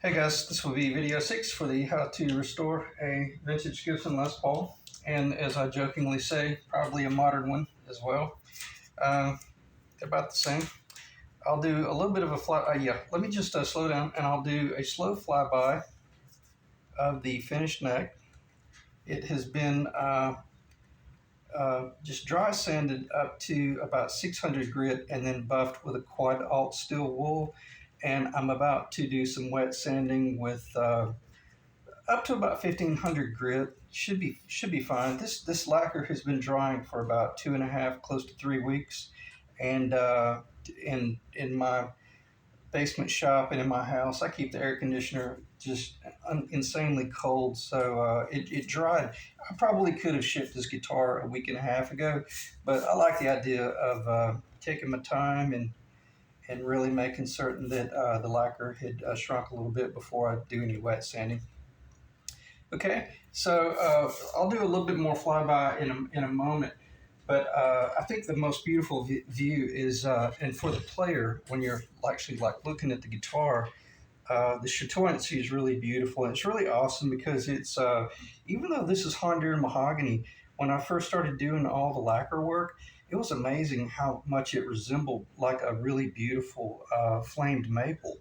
Hey guys, this will be video 6 for the how to restore a vintage Gibson Les Paul, and as I jokingly say, probably a modern one as well. They're about the same. I'll do a little bit of a let me just slow down and I'll do a slow flyby of the finished neck. It has been just dry sanded up to about 600 grit and then buffed with a quad alt steel wool, and I'm about to do some wet sanding with up to about 1500 grit. Should be fine. This lacquer has been drying for about 2.5, close to 3 weeks, and in my basement shop and in my house, I keep the air conditioner just insanely cold, so it dried. I probably could have shipped this guitar a week and a half ago, but I like the idea of taking my time and really making certain that the lacquer had shrunk a little bit before I do any wet sanding. Okay, so I'll do a little bit more flyby in a moment, but I think the most beautiful view is, and for the player, when you're actually like looking at the guitar, the chatoyancy is really beautiful, and it's really awesome because it's, even though this is Honduran mahogany, when I first started doing all the lacquer work, it was amazing how much it resembled like a really beautiful flamed maple.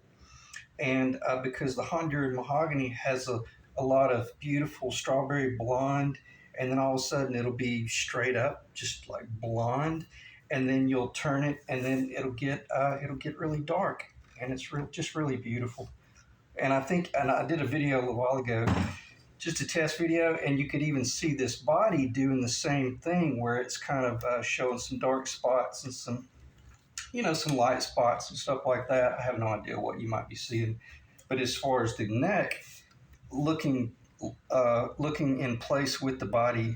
And because the Honduran mahogany has a lot of beautiful strawberry blonde, and then all of a sudden it'll be straight up, just like blonde, and then you'll turn it, and then it'll get really dark, and it's just really beautiful. And I did a video a little while ago, just a test video, and you could even see this body doing the same thing, where it's kind of showing some dark spots and some light spots and stuff like that. I have no idea what you might be seeing, but as far as the neck, looking in place with the body,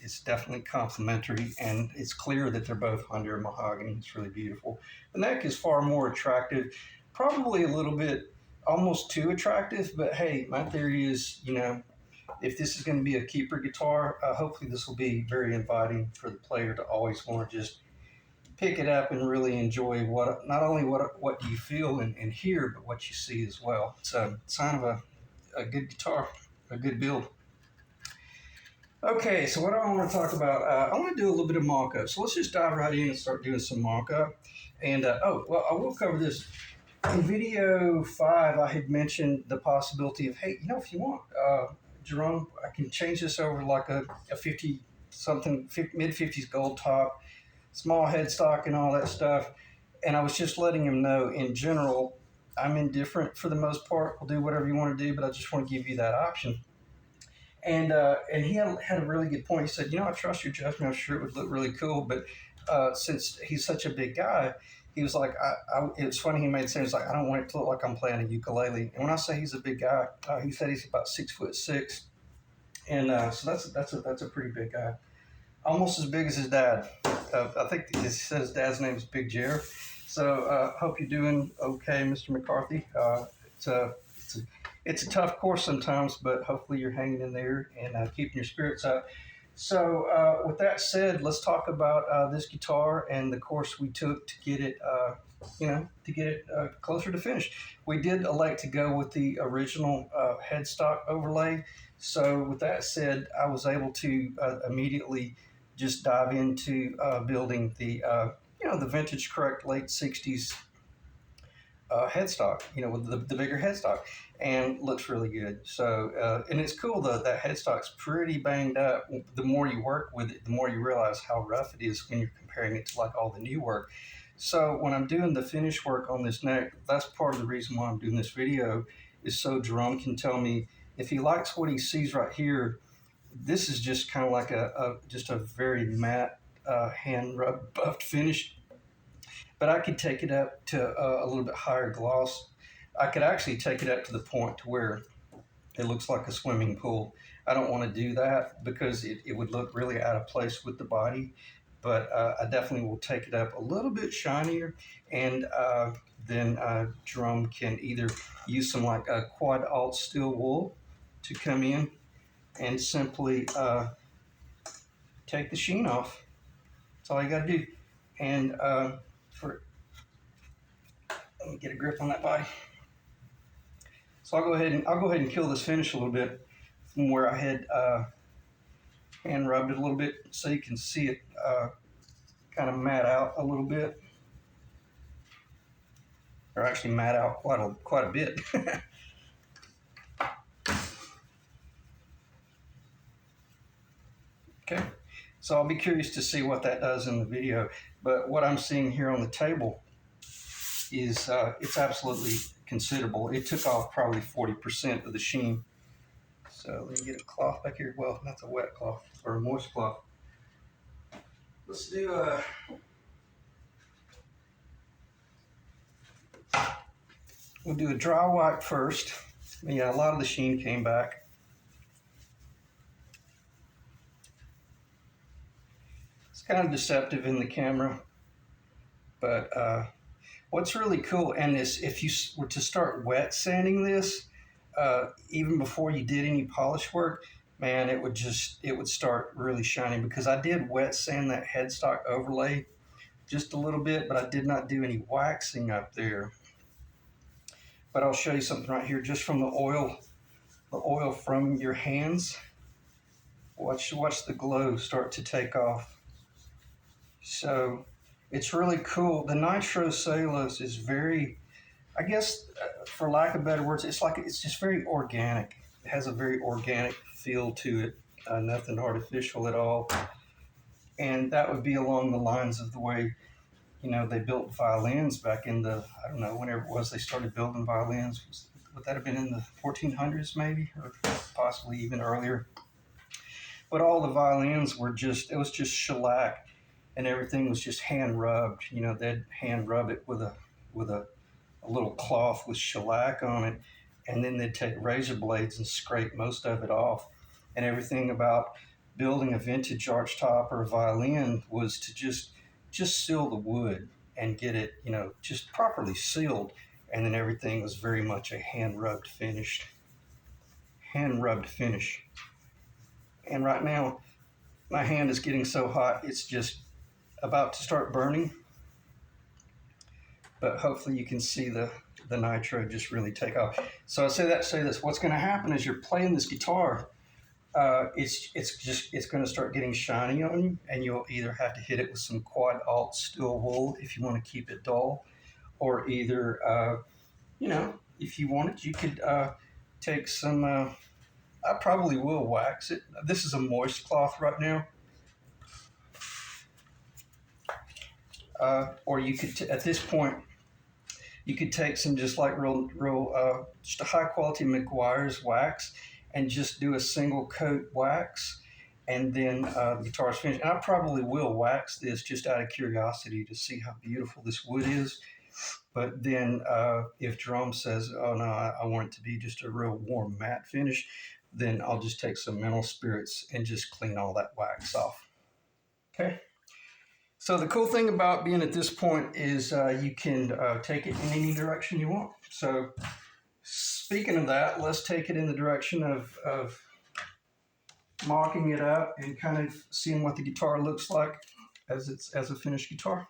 it's definitely complementary, and it's clear that they're both Honduran mahogany. It's really beautiful. The neck is far more attractive, probably a little bit almost too attractive, but hey, my theory is, if this is going to be a keeper guitar, hopefully this will be very inviting for the player to always want to just pick it up and really enjoy not only what you feel and hear, but what you see as well. It's a sign of a good guitar, a good build. Okay, so what do I want to talk about? I want to do a little bit of mock-up. So let's just dive right in and start doing some mock-up. And, I will cover this. In video 5, I had mentioned the possibility of, hey, if you want, Jerome, I can change this over like a 50-something, mid-50s Goldtop, small headstock and all that stuff. And I was just letting him know, in general, I'm indifferent for the most part. We'll do whatever you want to do, but I just want to give you that option. And he had a really good point. He said, I trust your judgment. I'm sure it would look really cool, but since he's such a big guy, he was like, it was funny, he made sense, like, I don't want it to look like I'm playing a ukulele. And when I say he's a big guy, he said he's about 6'6", and so that's a pretty big guy, almost as big as his dad. I think he said his dad's name is Big Jer. So hope you're doing okay, Mr. McCarthy. It's a tough course sometimes, but hopefully you're hanging in there and keeping your spirits up. So with that said, let's talk about this guitar and the course we took to get it, closer to finish. We did elect to go with the original headstock overlay. So with that said, I was able to immediately just dive into building the vintage correct late 60s headstock, with the bigger headstock, and looks really good. So, and it's cool though, that headstock's pretty banged up. The more you work with it, the more you realize how rough it is when you're comparing it to like all the new work. So when I'm doing the finish work on this neck, that's part of the reason why I'm doing this video, is so Jerome can tell me if he likes what he sees right here. This is just kind of like just a very matte hand rub buffed finish, but I could take it up to a little bit higher gloss. I could actually take it up to the point to where it looks like a swimming pool. I don't want to do that because it would look really out of place with the body, but I definitely will take it up a little bit shinier, and then Jerome can either use some like a quad alt steel wool to come in and simply take the sheen off. That's all you got to do. And let me get a grip on that body. So I'll go ahead and kill this finish a little bit from where I had hand rubbed it a little bit, so you can see it kind of mat out a little bit, or actually mat out quite a bit. Okay, so I'll be curious to see what that does in the video. But what I'm seeing here on the table is it's absolutely considerable. It took off probably 40% of the sheen. So let me get a cloth back here. Well, that's a wet cloth or a moist cloth. Let's do we'll do a dry wipe first. Yeah, a lot of the sheen came back. It's kind of deceptive in the camera, but what's really cool, and this, if you were to start wet sanding this, even before you did any polish work, man, it would start really shining, because I did wet sand that headstock overlay just a little bit, but I did not do any waxing up there. But I'll show you something right here, just from the oil from your hands. Watch the glow start to take off. So it's really cool. The nitrocellulose is very, I guess, for lack of better words, it's just very organic. It has a very organic feel to it, nothing artificial at all. And that would be along the lines of the way, they built violins back in the, I don't know, whenever it was they started building violins. Would that have been in the 1400s maybe, or possibly even earlier? But all the violins were it was just shellac, and everything was just hand rubbed. They'd hand rub it with a little cloth with shellac on it, and then they'd take razor blades and scrape most of it off. And everything about building a vintage arch top or a violin was to just seal the wood and get it, just properly sealed. And then everything was very much a hand rubbed finish. And right now, my hand is getting so hot, it's just about to start burning. But hopefully you can see the nitro just really take off. So I say this. What's going to happen is you're playing this guitar. It's going to start getting shiny on you, and you'll either have to hit it with some quad alt steel wool if you want to keep it dull, or either if you wanted, you could take some. I probably will wax it. This is a moist cloth right now. Or you could, at this point, you could take some just like just a high quality McGuire's wax, and just do a single coat wax, and then the guitar's finished. And I probably will wax this just out of curiosity to see how beautiful this wood is. But then if Jerome says, oh no, I want it to be just a real warm matte finish, then I'll just take some mineral spirits and just clean all that wax off. Okay. So the cool thing about being at this point is you can take it in any direction you want. So speaking of that, let's take it in the direction of mocking it up and kind of seeing what the guitar looks like as a finished guitar.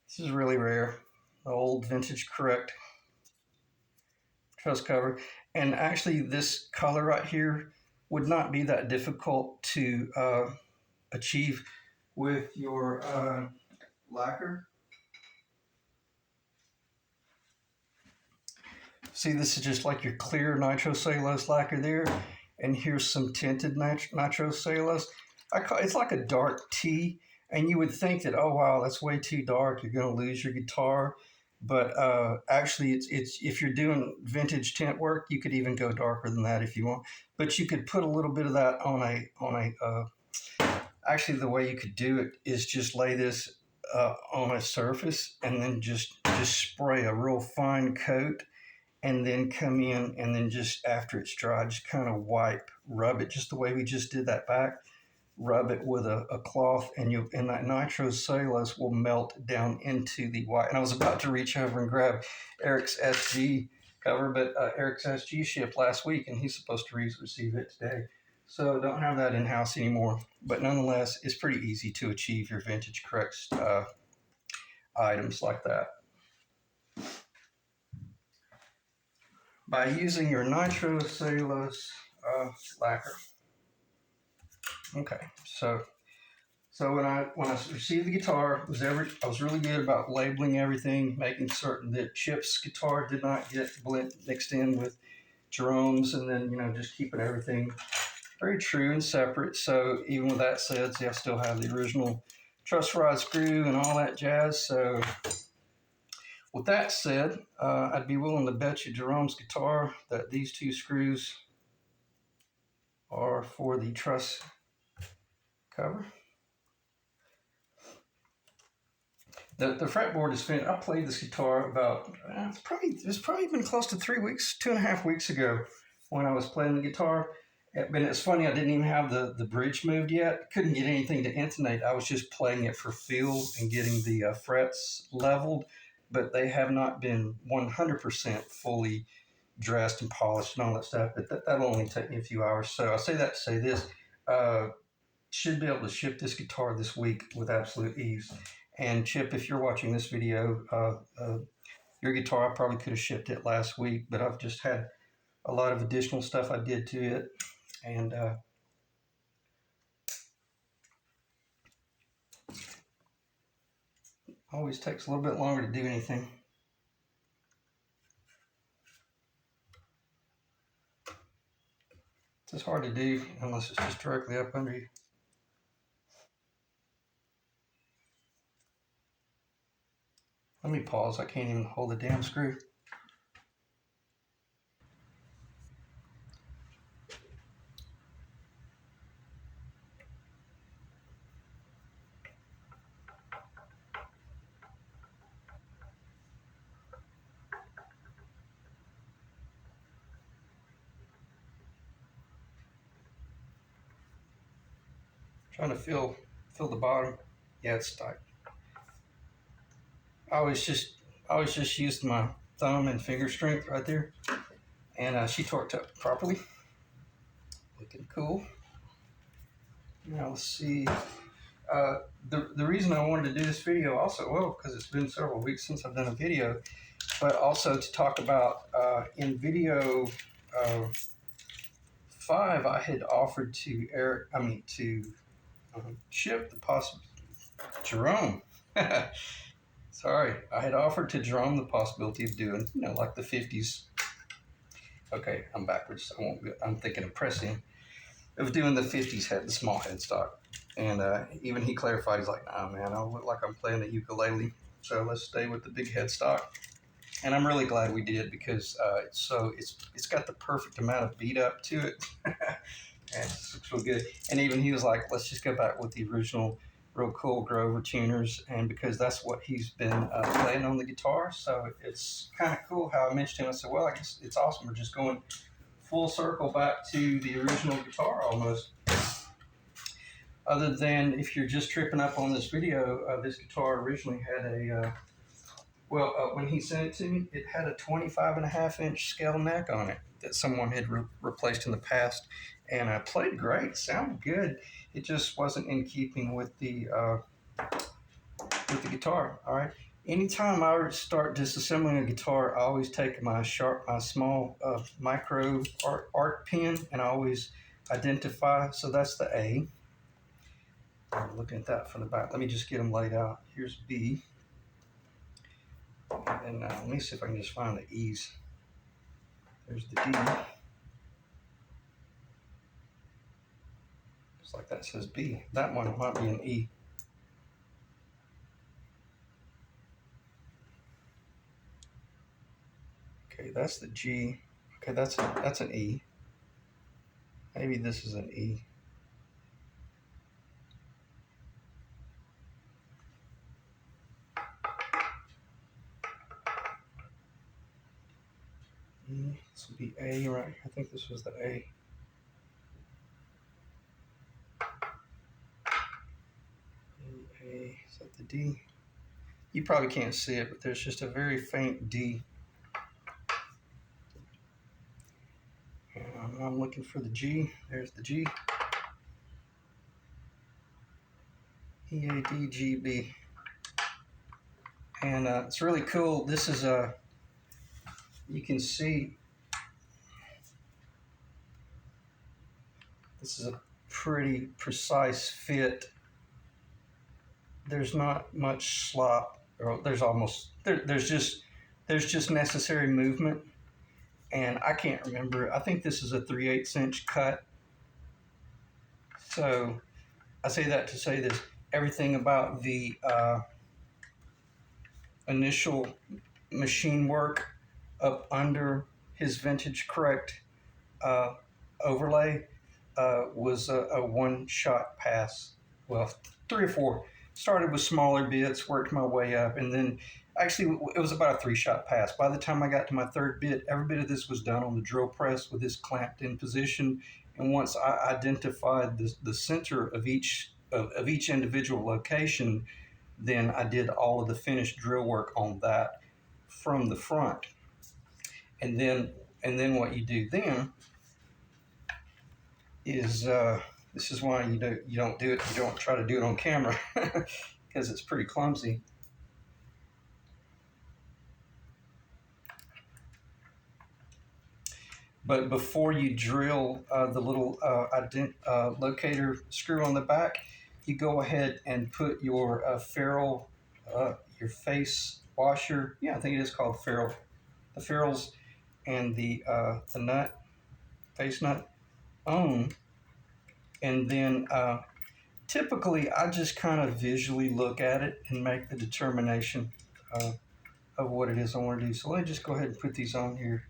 This is really rare, the old vintage correct truss cover. And actually this color right here would not be that difficult to achieve with your lacquer. See, this is just like your clear nitrocellulose lacquer there, and here's some tinted nitrocellulose. It's like a dark tea, and you would think that, oh wow, that's way too dark, you're going to lose your guitar. But actually, it's if you're doing vintage tint work, you could even go darker than that if you want. But you could put a little bit of that on a. Actually, the way you could do it is just lay this on a surface, and then just spray a real fine coat, and then come in, and then just after it's dry, just kind of rub it just the way we just did that back. Rub it with a cloth, and that nitrocellulose will melt down into the white. And I was about to reach over and grab Eric's SG cover, but Eric's SG shipped last week, and he's supposed to receive it today. So don't have that in-house anymore. But nonetheless, it's pretty easy to achieve your vintage correct items like that. by using your nitrocellulose lacquer. Okay, so when I received the guitar, I was really good about labeling everything, making certain that Chip's guitar did not get mixed in with Jerome's, and then just keeping everything very true and separate. So even with that said, see, I still have the original truss rod screw and all that jazz. So with that said, I'd be willing to bet you Jerome's guitar that these two screws are for the truss cover. The fretboard is finished. I played this guitar about it's probably been close to 3 weeks, 2.5 weeks ago when I was playing the guitar. But it's funny, I didn't even have the bridge moved yet. Couldn't get anything to intonate. I was just playing it for feel and getting the frets leveled, but they have not been 100% fully dressed and polished and all that stuff. But that'll only take me a few hours. So I say that to say this. Should be able to ship this guitar this week with absolute ease. And Chip, if you're watching this video, your guitar, I probably could have shipped it last week, but I've just had a lot of additional stuff I did to it. And always takes a little bit longer to do anything. It's just hard to do unless it's just directly up under you. Let me pause. I can't even hold the damn screw. Trying to feel the bottom. Yeah, it's tight. I always just used my thumb and finger strength right there, and she torqued up properly. Looking cool. Now let's see. The reason I wanted to do this video also, well, because it's been several weeks since I've done a video, but also to talk about in video 5, I had offered to Chip the possible Jerome. Sorry, I had offered to Jerome the possibility of doing, like the 50s. Okay, I'm backwards. I'm thinking of pressing. Of doing the 50s head, the small headstock. And even he clarified, he's like, nah, man, I look like I'm playing the ukulele. So let's stay with the big headstock. And I'm really glad we did because it's got the perfect amount of beat up to it. And it looks real good. And even he was like, let's just go back with the original real cool Grover tuners. And because that's what he's been playing on the guitar. So it's kind of cool how I mentioned him. I said, well, I guess it's awesome. We're just going full circle back to the original guitar almost. Other than if you're just tripping up on this video, this guitar originally had when he sent it to me, it had a 25.5-inch scale neck on it that someone had replaced in the past, and played great, sounded good. It just wasn't in keeping with the guitar. All right. Anytime I start disassembling a guitar, I always take my small micro art pen, and I always identify. So that's the A. I'm looking at that from the back. Let me just get them laid out. Here's B. And then let me see if I can just find the E's. There's the D. Just like that says B. That one might be an E. Okay, that's the G. Okay, that's an E. Maybe this is an E. This would be A, right? I think this was the A. A, is that the D? You probably can't see it, but there's just a very faint D. And I'm looking for the G. There's the G. E, A, D, G, B. And it's really cool. This is you can see This is a pretty precise fit. There's not much slop, or there's just necessary movement. And I can't remember. I think this is a 3/8 inch cut. So I say that to say this: everything about the initial machine work up under his vintage correct uh, overlay was a one shot pass. Well, three or four. Started with smaller bits, worked my way up, and then actually it was about a 3 shot pass. By the time I got to my third bit, every bit of this was done on the drill press with this clamped in position. And once I identified the center of each individual location, then I did all of the finished drill work on that from the front. And then what you do then is this is why you don't do it. You don't try to do it on camera because it's pretty clumsy. But before you drill the little locator screw on the back, you go ahead and put your ferrule, your face washer. Yeah, I think it is called ferrule. The ferrules and the nut, face nut on, and then typically I just kind of visually look at it and make the determination of what it is I want to do. So let me just go ahead and put these on here,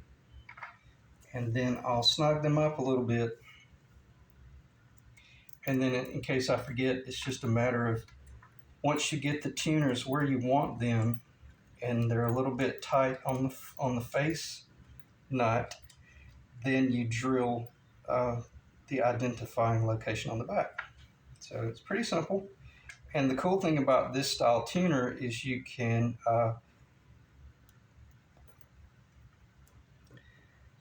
and then I'll snug them up a little bit. And then in case I forget, it's just a matter of once you get the tuners where you want them, and they're a little bit tight on the face nut, then you drill the identifying location on the back. So it's pretty simple. And the cool thing about this style tuner is you can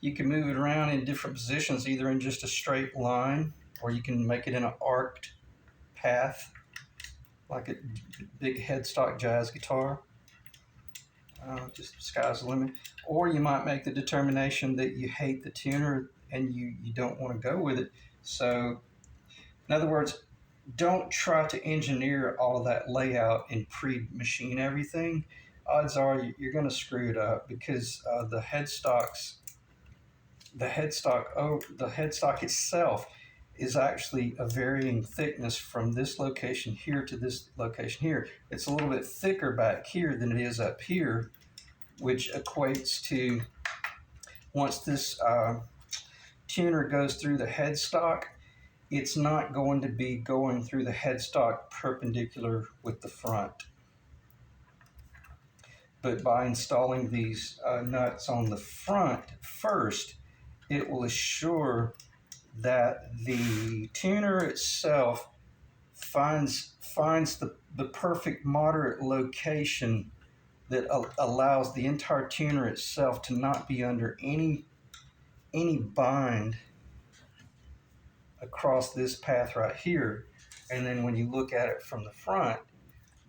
move it around in different positions, either in just a straight line, or you can make it in an arced path, like a big headstock jazz guitar. Just sky's the limit. Or you might make the determination that you hate the tuner and you don't want to go with it. So, in other words, don't try to engineer all of that layout and pre-machine everything. Odds are you're going to screw it up because the headstock itself is actually a varying thickness from this location here to this location here. It's a little bit thicker back here than it is up here, which equates to once this tuner goes through the headstock, it's not going to be going through the headstock perpendicular with the front. But by installing these nuts on the front first, it will assure that the tuner itself finds the perfect moderate location that allows the entire tuner itself to not be under any bind across this path right here. And then when you look at it from the front,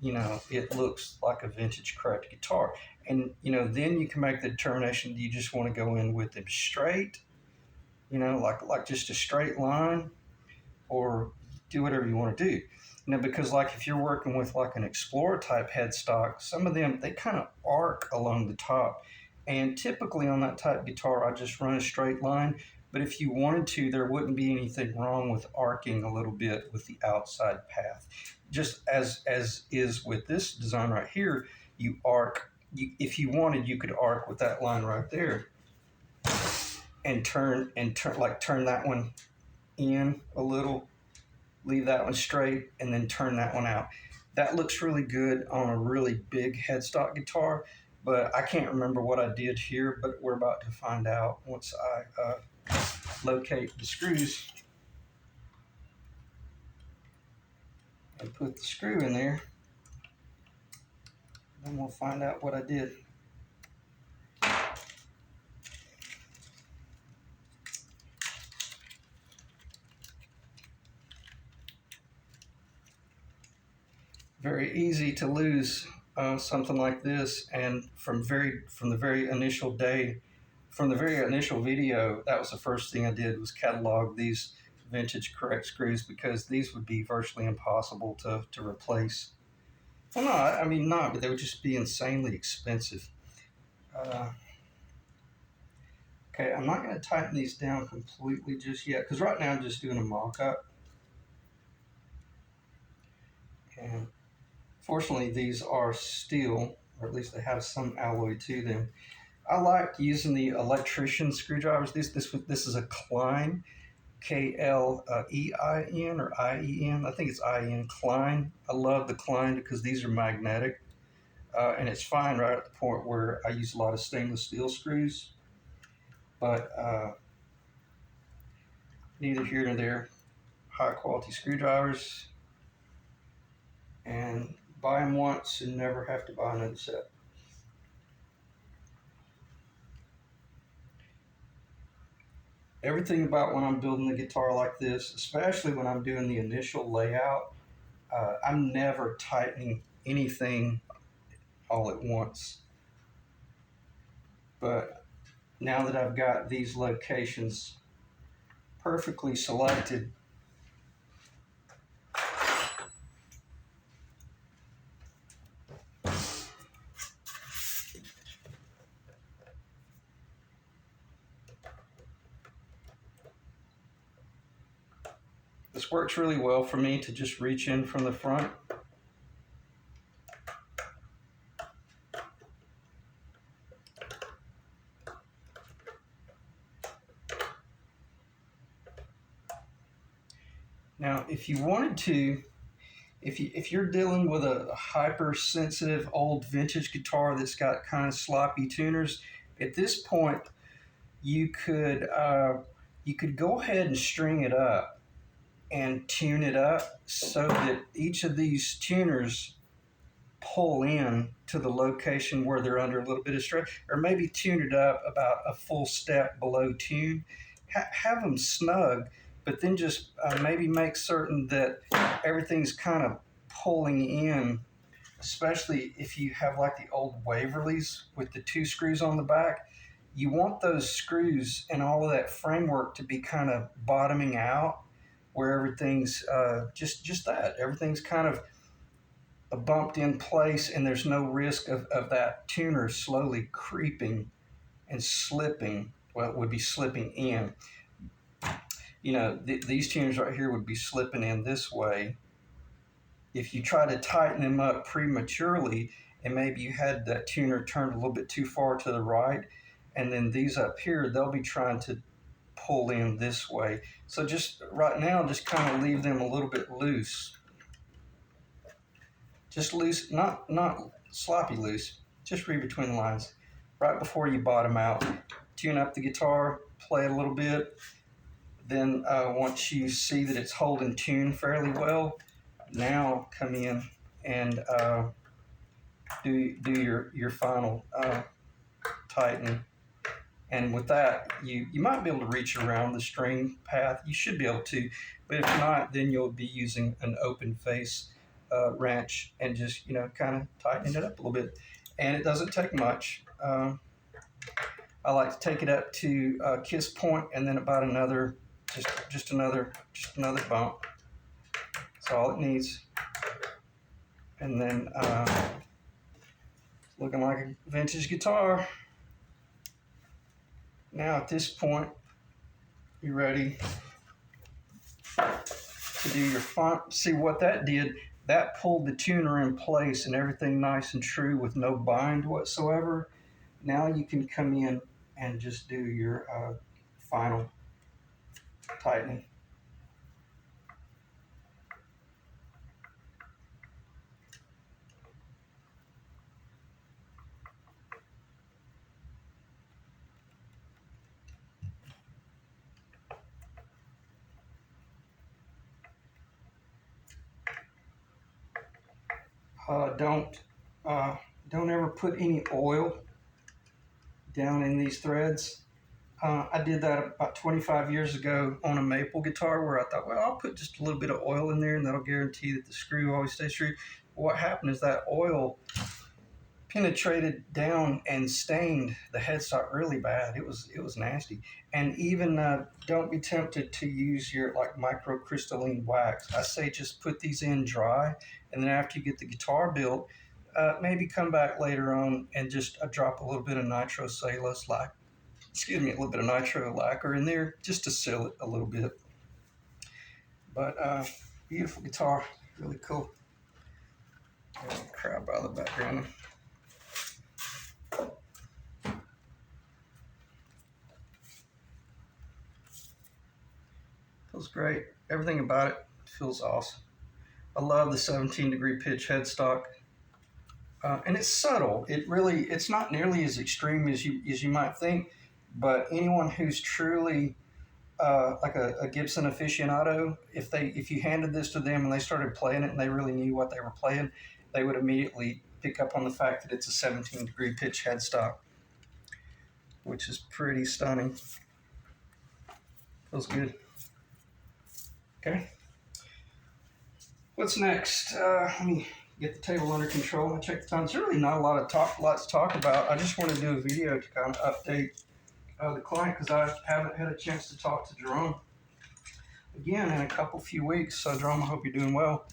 it looks like a vintage correct guitar. And then you can make the determination, do you just want to go in with them straight, like just a straight line, or do whatever you want to do. Because like if you're working with like an Explorer type headstock, some of them, they kind of arc along the top. And typically on that type guitar, I just run a straight line. But if you wanted to, there wouldn't be anything wrong with arcing a little bit with the outside path. Just as is with this design right here, you arc. If you wanted, you could arc with that line right there, and turn that one in a little, leave that one straight, and then turn that one out. That looks really good on a really big headstock guitar, but I can't remember what I did here, but we're about to find out once I locate the screws and put the screw in there. Then we'll find out what I did. Very easy to lose something like this, and from the very initial day, from the very initial video, that was the first thing I did, was catalog these vintage correct screws because these would be virtually impossible to replace. Well, no, I mean not, but they would just be insanely expensive. Uh, okay, I'm not going to tighten these down completely just yet because right now I'm just doing a mock-up. And fortunately, these are steel, or at least they have some alloy to them. I like using the electrician screwdrivers. This is a Klein, Klein or IEN. I think it's IEN Klein. I love the Klein because these are magnetic, and it's fine right at the point where I use a lot of stainless steel screws. But neither here nor there. High quality screwdrivers, and buy them once and never have to buy another set. Everything about when I'm building the guitar like this, especially when I'm doing the initial layout, I'm never tightening anything all at once. But now that I've got these locations perfectly selected, this works really well for me to just reach in from the front. Now, if you wanted to, if you're dealing with a hypersensitive old vintage guitar that's got kind of sloppy tuners, at this point you could go ahead and string it up and tune it up so that each of these tuners pull in to the location where they're under a little bit of stress, or maybe tune it up about a full step below tune. Have them snug, but then just maybe make certain that everything's kind of pulling in, especially if you have like the old Waverleys with the two screws on the back. You want those screws and all of that framework to be kind of bottoming out where everything's just that. Everything's kind of bumped in place and there's no risk of that tuner slowly creeping and slipping. Well, it would be slipping in. You know, these tuners right here would be slipping in this way. If you try to tighten them up prematurely and maybe you had that tuner turned a little bit too far to the right, and then these up here, they'll be trying to pull in this way. So just right now, just kind of leave them a little bit loose. Just loose, not sloppy loose, just read between the lines. Right before you bottom out, tune up the guitar, play it a little bit. Then once you see that it's holding tune fairly well, now come in and do your final tightening. And with that, you might be able to reach around the string path. You should be able to, but if not, then you'll be using an open face wrench and just kind of tightening it up a little bit. And it doesn't take much. I like to take it up to kiss point and then about another, just another bump. That's all it needs. And then looking like a vintage guitar. Now at this point, you're ready to do your font. See what that did? That pulled the tuner in place and everything nice and true with no bind whatsoever. Now you can come in and just do your final tightening. Don't ever put any oil down in these threads. I did that about 25 years ago on a maple guitar where I thought, well, I'll put just a little bit of oil in there and that'll guarantee that the screw always stays true. What happened is that oil penetrated down and stained the headstock really bad. It was nasty. And even don't be tempted to use your like microcrystalline wax. I say just put these in dry, and then after you get the guitar built, maybe come back later on and just drop a little bit of nitrocellulose like excuse me, a little bit of nitro lacquer in there just to seal it a little bit. But beautiful guitar, really cool. Crowd by the background. Feels great. Everything about it feels awesome. I love the 17-degree pitch headstock. And it's subtle. It's not nearly as extreme as you might think. But anyone who's truly like a Gibson aficionado, if you handed this to them and they started playing it and they really knew what they were playing, they would immediately pick up on the fact that it's a 17-degree pitch headstock, which is pretty stunning. Feels good. Okay. What's next? Let me get the table under control and check the time. There's really not a lot to talk about. I just want to do a video to kind of update the client because I haven't had a chance to talk to Jerome again in a few weeks. So Jerome, I hope you're doing well,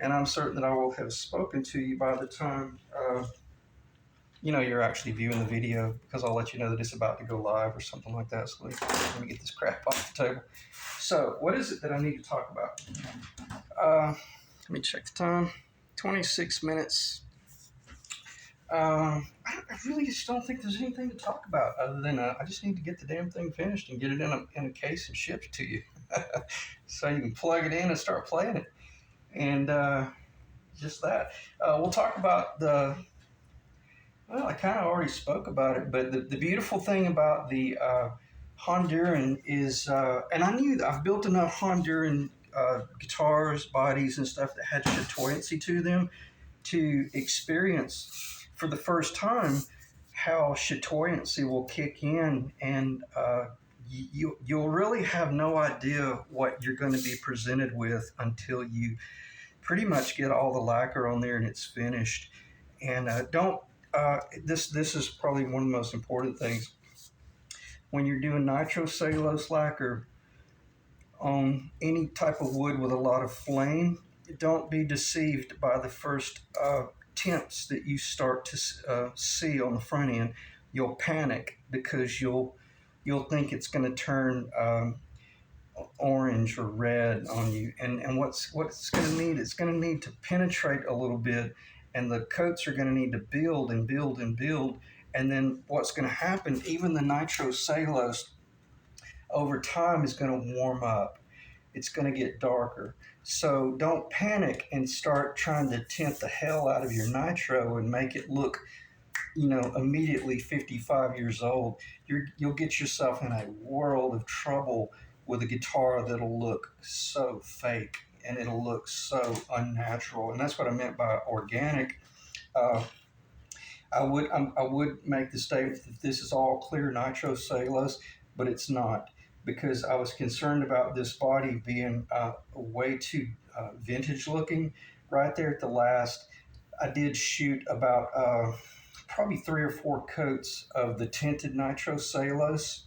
and I'm certain that I will have spoken to you by the time you're actually viewing the video, because I'll let you know that it's about to go live or something like that. So let me get this crap off the table. So what is it that I need to talk about? Let me check the time. 26 minutes. I really just don't think there's anything to talk about other than I just need to get the damn thing finished and get it in a case and ship it to you. So you can plug it in and start playing it. And just that. We'll talk about I kind of already spoke about it, but the beautiful thing about the Honduran is, and I've built enough Honduran guitars, bodies, and stuff that had chatoyancy to them to experience for the first time how chatoyancy will kick in, and you'll really have no idea what you're going to be presented with until you pretty much get all the lacquer on there and it's finished. And this is probably one of the most important things. When you're doing nitrocellulose lacquer on any type of wood with a lot of flame, don't be deceived by the first tints that you start to see on the front end. You'll panic because you'll think it's going to turn orange or red on you. And what's going to need? It's going to need to penetrate a little bit, and the coats are going to need to build and build and build. And then what's going to happen, even the nitrocellulose over time is going to warm up. It's going to get darker. So don't panic and start trying to tint the hell out of your nitro and make it look, immediately 55 years old. You'll get yourself in a world of trouble with a guitar that'll look so fake and it'll look so unnatural. And that's what I meant by organic. I would make the statement that this is all clear nitrocellulose, but it's not, because I was concerned about this body being way too vintage looking. Right there at the last, I did shoot about probably 3 or 4 coats of the tinted nitrocellulose,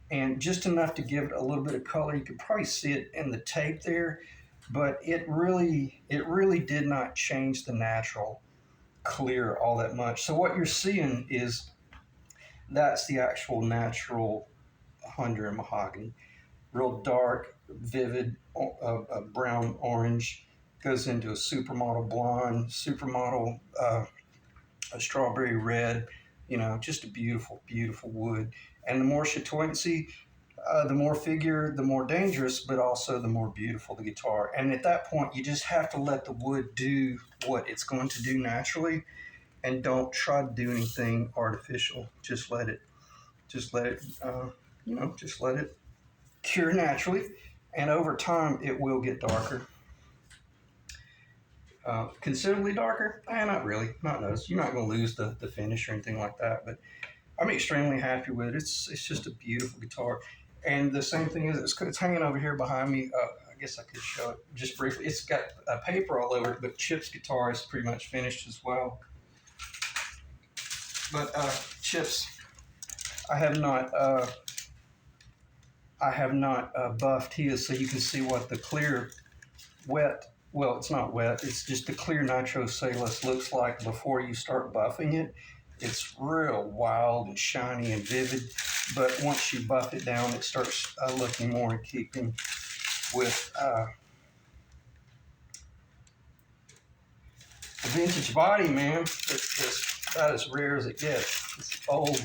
and just enough to give it a little bit of color. You could probably see it in the tape there, but it really did not change the natural clear all that much. So what you're seeing is that's the actual natural Honduran mahogany. Real dark, vivid brown orange, goes into a supermodel blonde, supermodel a strawberry red, just a beautiful, beautiful wood. And the more chatoyancy, the more figure, the more dangerous, but also the more beautiful the guitar. And at that point, you just have to let the wood do what it's going to do naturally, and don't try to do anything artificial. Just let it just let it cure naturally, and over time it will get darker. Considerably darker? Not really, not notice. You're not going to lose the finish or anything like that, but I'm extremely happy with it. It's just a beautiful guitar. And the same thing is, it's hanging over here behind me. I guess I could show it just briefly. It's got paper all over it, but Chip's guitar is pretty much finished as well. But chips, I have not buffed his, so you can see what the clear wet. Well, it's not wet. It's just the clear nitrocellulose looks like before you start buffing it. It's real wild and shiny and vivid, but once you buff it down, it starts looking more in keeping with the vintage body, man. It's about as rare as it gets. It's old.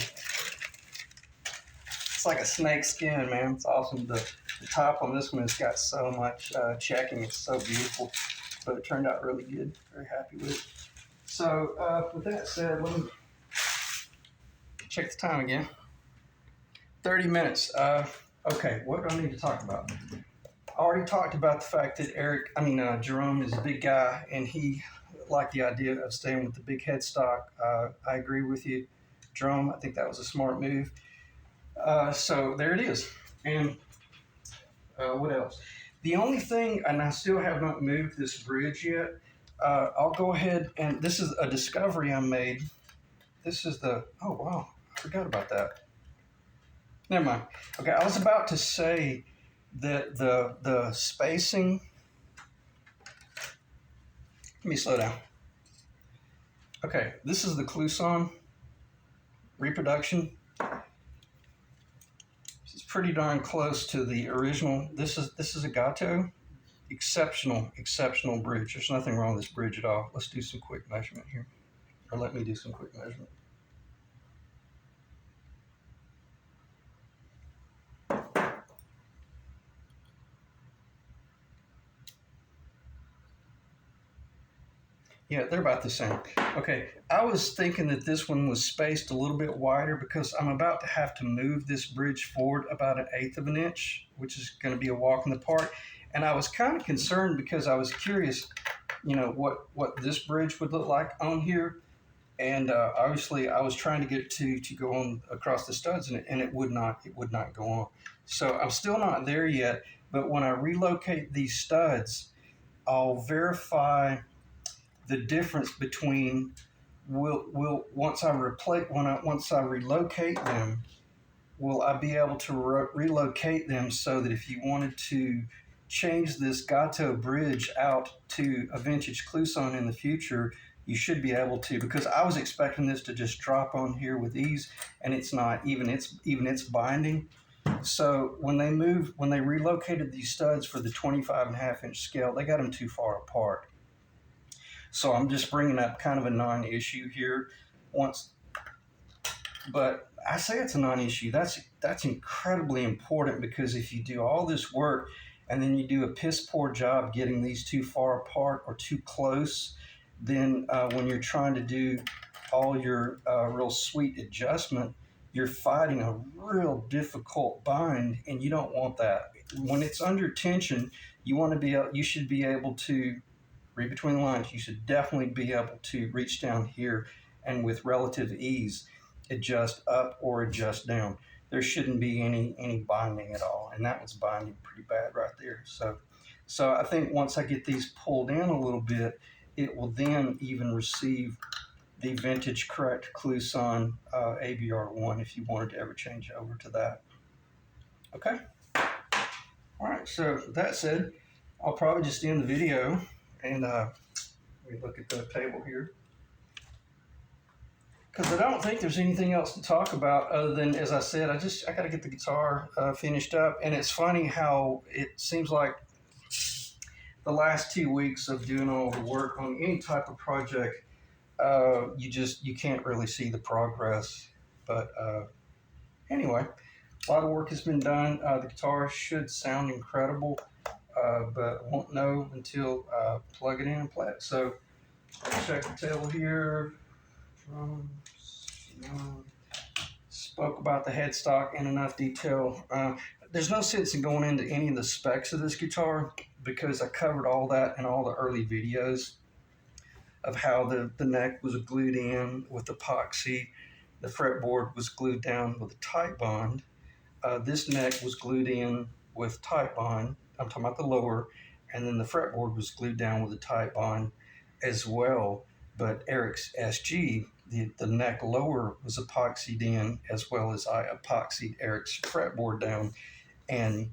It's like a snake skin, man. It's awesome. The top on this one has got so much checking. It's so beautiful, but it turned out really good. Very happy with it. So with that said, let me check the time again. 30 minutes. Okay, what do I need to talk about? I already talked about the fact that Jerome is a big guy, and he liked the idea of staying with the big headstock. I agree with you, Jerome. I think that was a smart move. So there it is. And what else? The only thing, and I still have not moved this bridge yet. I'll go ahead, and this is a discovery I made. This is oh wow, I forgot about that. Never mind. Okay, I was about to say that the spacing. Let me slow down. Okay, this is the Cluson reproduction. It's pretty darn close to the original. This is a Gato. Exceptional bridge. There's nothing wrong with this bridge at all. Let's do some quick measurement here. Or let me do some quick measurement. Yeah, they're about the same. Okay, I was thinking that this one was spaced a little bit wider because I'm about to have to move this bridge forward about 1/8 of an inch, which is going to be a walk in the park. And I was kind of concerned because I was curious, what this bridge would look like on here. And obviously, I was trying to get it to go on across the studs, and it would not go on. So I'm still not there yet. But when I relocate these studs, I'll verify the difference between once I relocate them, will I be able to relocate them so that if you wanted to change this Gato bridge out to a vintage Cluson in the future, you should be able to, because I was expecting this to just drop on here with ease, and it's not. Even it's binding. So when they relocated these studs for the 25.5-inch scale, they got them too far apart. So I'm just bringing up kind of a non-issue here. But I say it's a non-issue. That's incredibly important, because if you do all this work and then you do a piss poor job getting these too far apart or too close, then when you're trying to do all your real sweet adjustment, you're fighting a real difficult bind, and you don't want that. When it's under tension, you should be able to read between the lines. You should definitely be able to reach down here and with relative ease adjust up or adjust down. There shouldn't be any binding at all, and that was binding pretty bad right there. So I think once I get these pulled in a little bit, it will then even receive the vintage correct Cluson ABR1 if you wanted to ever change over to that. Okay. All right. So with that said, I'll probably just end the video. And let me look at the table here, because I don't think there's anything else to talk about other than, as I said, I got to get the guitar finished up. And it's funny how it seems like the last 2 weeks of doing all the work on any type of project, you can't really see the progress. But anyway, a lot of work has been done. The guitar should sound incredible. But won't know until plug it in and play it. So check the table here. Spoke about the headstock in enough detail. There's no sense in going into any of the specs of this guitar, because I covered all that in all the early videos of how the neck was glued in with epoxy. The fretboard was glued down with a tight bond. This neck was glued in with tight bond. I'm talking about the lower, and then the fretboard was glued down with a tight bond as well. But Eric's SG, the neck lower was epoxied in, as well as I epoxied Eric's fretboard down. And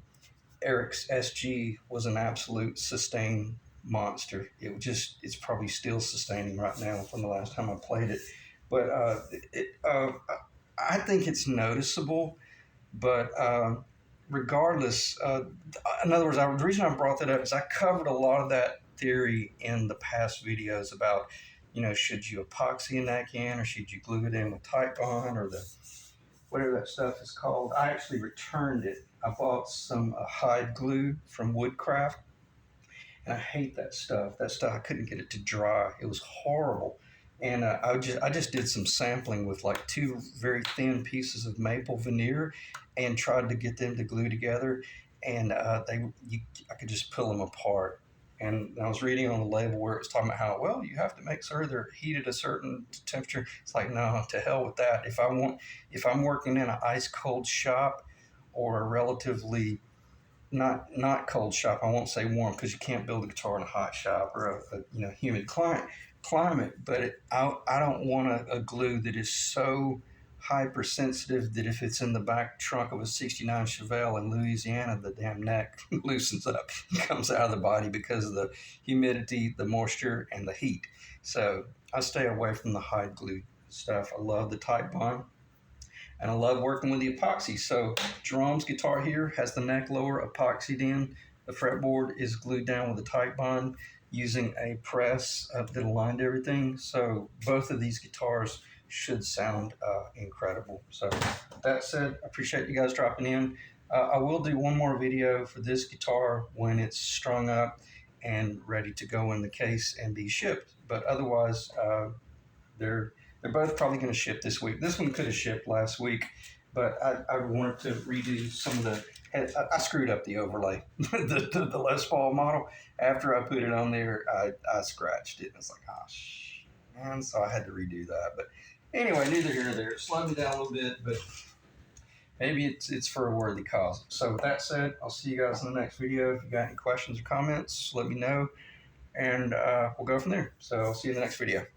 Eric's SG was an absolute sustain monster. It's probably still sustaining right now from the last time I played it. But I think it's noticeable. But regardless, in other words, the reason I brought that up is I covered a lot of that theory in the past videos about, should you epoxy a neck in, or should you glue it in with Titebond, or the whatever that stuff is called. I actually returned it. I bought some hide glue from Woodcraft, and I hate that stuff. That stuff, I couldn't get it to dry. It was horrible. And I just did some sampling with like two very thin pieces of maple veneer, and tried to get them to glue together. And I could just pull them apart. And I was reading on the label where it was talking about how, well, you have to make sure they're heated a certain temperature. It's like, no, to hell with that. If I'm working in an ice cold shop, or a relatively not cold shop. I won't say warm, because you can't build a guitar in a hot shop, or a humid climate. But I don't want a glue that is so hypersensitive that if it's in the back trunk of a '69 Chevelle in Louisiana, the damn neck loosens up and comes out of the body because of the humidity, the moisture, and the heat. So I stay away from the hide glue stuff. I love the Titebond, and I love working with the epoxy. So Jerome's guitar here has the neck lower epoxied in. The fretboard is glued down with a Titebond using a press that aligned everything. So both of these guitars should sound incredible. So that said, I appreciate you guys dropping in. I will do one more video for this guitar when it's strung up and ready to go in the case and be shipped. But otherwise, they're both probably going to ship this week. This one could have shipped last week, but I wanted to redo some of the. I screwed up the overlay, the Les Paul model. After I put it on there, I scratched it. And it's like, oh, man. So I had to redo that. But anyway, neither here nor there. It slowed me down a little bit, but maybe it's for a worthy cause. So with that said, I'll see you guys in the next video. If you got any questions or comments, let me know, and we'll go from there. So I'll see you in the next video.